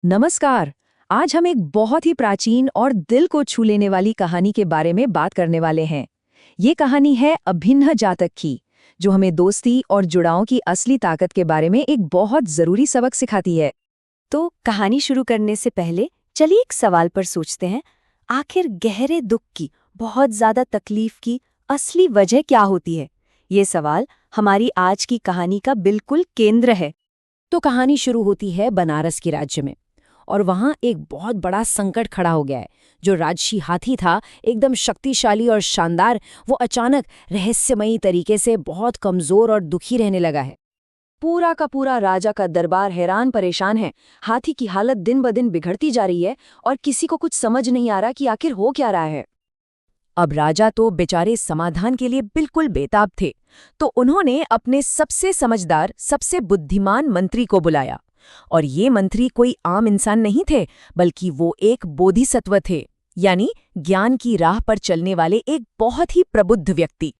नमस्कार। आज हम एक बहुत ही प्राचीन और दिल को छू लेने वाली कहानी के बारे में बात करने वाले हैं। ये कहानी है अभिन्न जातक की, जो हमें दोस्ती और जुड़ाव की असली ताकत के बारे में एक बहुत जरूरी सबक सिखाती है। तो कहानी शुरू करने से पहले चलिए एक सवाल पर सोचते हैं। आखिर गहरे दुख की, बहुत ज्यादा तकलीफ की असली वजह क्या होती है? ये सवाल हमारी आज की कहानी का बिल्कुल केंद्र है। तो कहानी शुरू होती है बनारस के राज्य में, और वहां एक बहुत बड़ा संकट खड़ा हो गया है। जो राजसी हाथी था, एकदम शक्तिशाली और शानदार, वो अचानक रहस्यमयी तरीके से बहुत कमजोर और दुखी रहने लगा है। पूरा का पूरा राजा का दरबार हैरान परेशान है। हाथी की हालत दिन ब दिन बिगड़ती जा रही है और किसी को कुछ समझ नहीं आ रहा कि आखिर हो क्या रहा है। अब राजा तो बेचारे समाधान के लिए बिल्कुल बेताब थे, तो उन्होंने अपने सबसे समझदार, सबसे बुद्धिमान मंत्री को बुलाया। और ये मंत्री कोई आम इंसान नहीं थे, बल्कि वो एक बोधिसत्व थे, यानी ज्ञान की राह पर चलने वाले एक बहुत ही प्रबुद्ध व्यक्ति।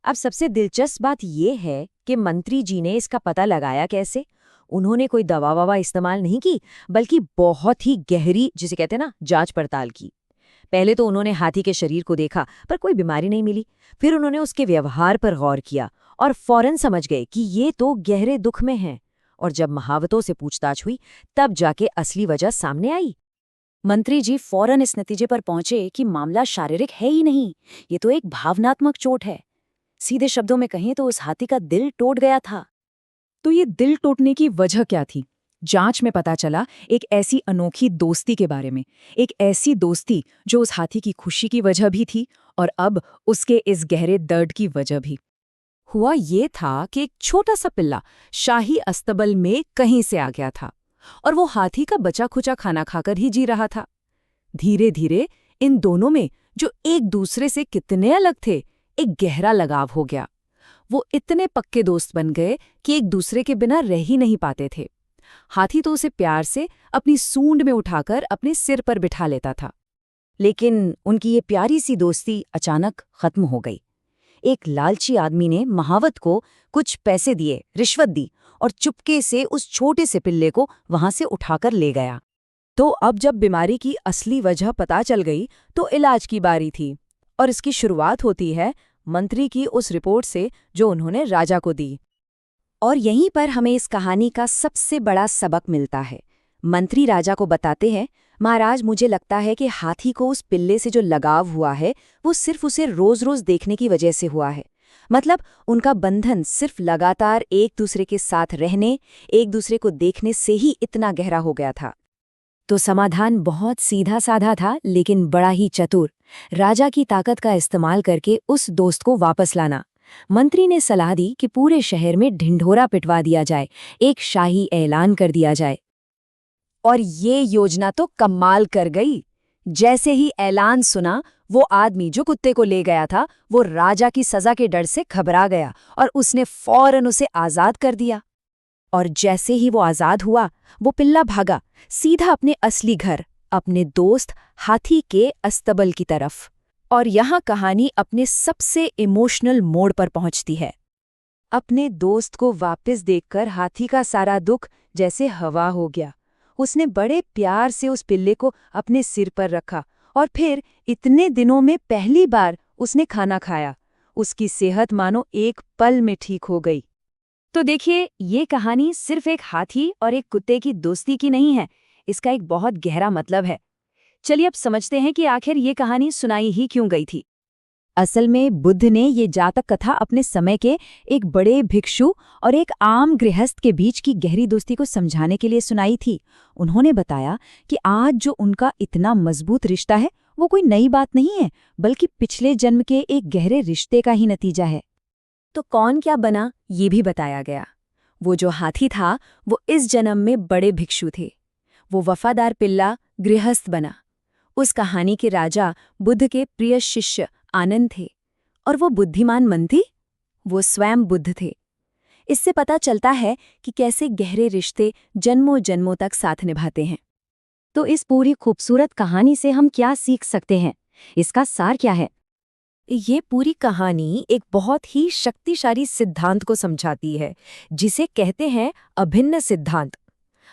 अब सबसे दिलचस्प बात यह है कि मंत्री जी ने इसका पता लगाया कैसे। उन्होंने कोई दवा ववा इस्तेमाल नहीं की, बल्कि बहुत ही गहरी, जिसे कहते हैं ना, जांच पड़ताल की। पहले तो उन्होंने हाथी के शरीर को देखा, पर कोई बीमारी नहीं मिली। फिर उन्होंने उसके व्यवहार पर गौर किया और फौरन समझ गए कि ये तो गहरे दुख में है। और जब महावतों से पूछताछ हुई, तब जाके असली वजह सामने आई। मंत्री जी फौरन इस नतीजे पर पहुंचे कि मामला शारीरिक है ही नहीं, ये तो एक भावनात्मक चोट है। सीधे शब्दों में कहें तो उस हाथी का दिल टूट गया था। तो ये दिल टूटने की वजह क्या थी? जांच में पता चला एक ऐसी अनोखी दोस्ती के बारे में, एक ऐसी दोस्ती जो उस हाथी की खुशी की वजह भी थी और अब उसके इस गहरे दर्द की वजह भी। हुआ ये था कि एक छोटा सा पिल्ला शाही अस्तबल में कहीं से आ गया था और वो हाथी का बचा खुचा खाना खाकर ही जी रहा था। धीरे धीरे इन दोनों में, जो एक दूसरे से कितने अलग थे, एक गहरा लगाव हो गया। वो इतने पक्के दोस्त बन गए कि एक दूसरे के बिना रह ही नहीं पाते थे। हाथी तो उसे प्यार से अपनी सूंड में उठाकर अपने सिर पर बिठा लेता था। लेकिन उनकी ये प्यारी सी दोस्ती अचानक खत्म हो गई। एक लालची आदमी ने महावत को कुछ पैसे दिए, रिश्वत दी, और चुपके से उस छोटे से पिल्ले को वहां से उठाकर ले गया। तो अब जब बीमारी की असली वजह पता चल गई, तो इलाज की बारी थी। और इसकी शुरुआत होती है मंत्री की उस रिपोर्ट से जो उन्होंने राजा को दी। और यहीं पर हमें इस कहानी का सबसे बड़ा सबक मिलता है। मंत्री राजा को बताते हैं, महाराज, मुझे लगता है कि हाथी को उस पिल्ले से जो लगाव हुआ है, वो सिर्फ उसे रोज रोज देखने की वजह से हुआ है। मतलब उनका बंधन सिर्फ लगातार एक दूसरे के साथ रहने, एक दूसरे को देखने से ही इतना गहरा हो गया था। तो समाधान बहुत सीधा साधा था, लेकिन बड़ा ही चतुर। राजा की ताकत का इस्तेमाल करके उस दोस्त को वापस लाना। मंत्री ने सलाह दी कि पूरे शहर में ढिंढोरा पिटवा दिया जाए, एक शाही ऐलान कर दिया जाए। और ये योजना तो कमाल कर गई। जैसे ही ऐलान सुना, वो आदमी जो कुत्ते को ले गया था, वो राजा की सजा के डर से घबरा गया और उसने फौरन उसे आजाद कर दिया। और जैसे ही वो आजाद हुआ, वो पिल्ला भागा सीधा अपने असली घर, अपने दोस्त हाथी के अस्तबल की तरफ। और यहाँ कहानी अपने सबसे इमोशनल मोड़ पर पहुंचती है। अपने दोस्त को वापस देखकर हाथी का सारा दुख जैसे हवा हो गया। उसने बड़े प्यार से उस पिल्ले को अपने सिर पर रखा और फिर इतने दिनों में पहली बार उसने खाना खाया। उसकी सेहत मानो एक पल में ठीक हो गई। तो देखिए, ये कहानी सिर्फ एक हाथी और एक कुत्ते की दोस्ती की नहीं है, इसका एक बहुत गहरा मतलब है। चलिए अब समझते हैं कि आखिर ये कहानी सुनाई ही क्यों गई थी। असल में बुद्ध ने ये जातक कथा अपने समय के एक बड़े भिक्षु और एक आम गृहस्थ के बीच की गहरी दोस्ती को समझाने के लिए सुनाई थी। उन्होंने बताया कि आज जो उनका इतना मजबूत रिश्ता है, वो कोई नई बात नहीं है, बल्कि पिछले जन्म के एक गहरे रिश्ते का ही नतीजा है। तो कौन क्या बना, ये भी बताया गया। वो जो हाथी था, वो इस जन्म में बड़े भिक्षु थे। वो वफादार पिल्ला गृहस्थ बना। उस कहानी के राजा बुद्ध के प्रिय शिष्य आनंद थे। और वो बुद्धिमान मंत्री, वो स्वयं बुद्ध थे। इससे पता चलता है कि कैसे गहरे रिश्ते जन्मों जन्मों तक साथ निभाते हैं। तो इस पूरी खूबसूरत कहानी से हम क्या सीख सकते हैं? इसका सार क्या है? ये पूरी कहानी एक बहुत ही शक्तिशाली सिद्धांत को समझाती है, जिसे कहते हैं अभिन्न सिद्धांत।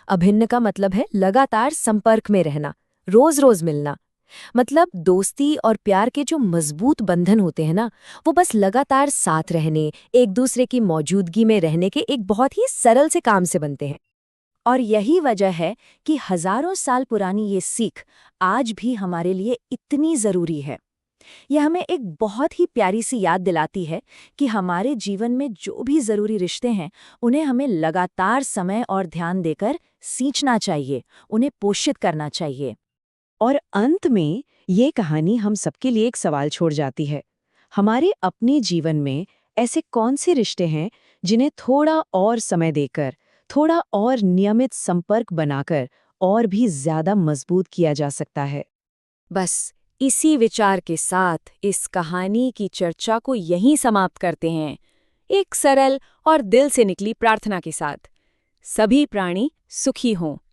अभिन्न का मतलब है लगातार संपर्क में रहना, रोज-रोज मिलना। मतलब दोस्ती और प्यार के जो मजबूत बंधन होते हैं ना, वो बस लगातार साथ रहने, एक दूसरे की मौजूदगी में रहने के एक बहुत ही सरल से काम से बनते हैं। और यही वजह है कि हजारों साल पुरानी ये सीख आज भी हमारे लिए इतनी जरूरी है। यह हमें एक बहुत ही प्यारी सी याद दिलाती है कि हमारे जीवन में जो भी जरूरी रिश्ते हैं, उन्हें हमें लगातार समय और ध्यान देकर सींचना चाहिए, उन्हें पोषित करना चाहिए। और अंत में ये कहानी हम सबके लिए एक सवाल छोड़ जाती है। हमारे अपने जीवन में ऐसे कौन से रिश्ते हैं जिन्हें थोड़ा और समय देकर, थोड़ा और नियमित संपर्क बनाकर और भी ज्यादा मजबूत किया जा सकता है? बस इसी विचार के साथ इस कहानी की चर्चा को यहीं समाप्त करते हैं, एक सरल और दिल से निकली प्रार्थना के साथ। सभी प्राणी सुखी हों,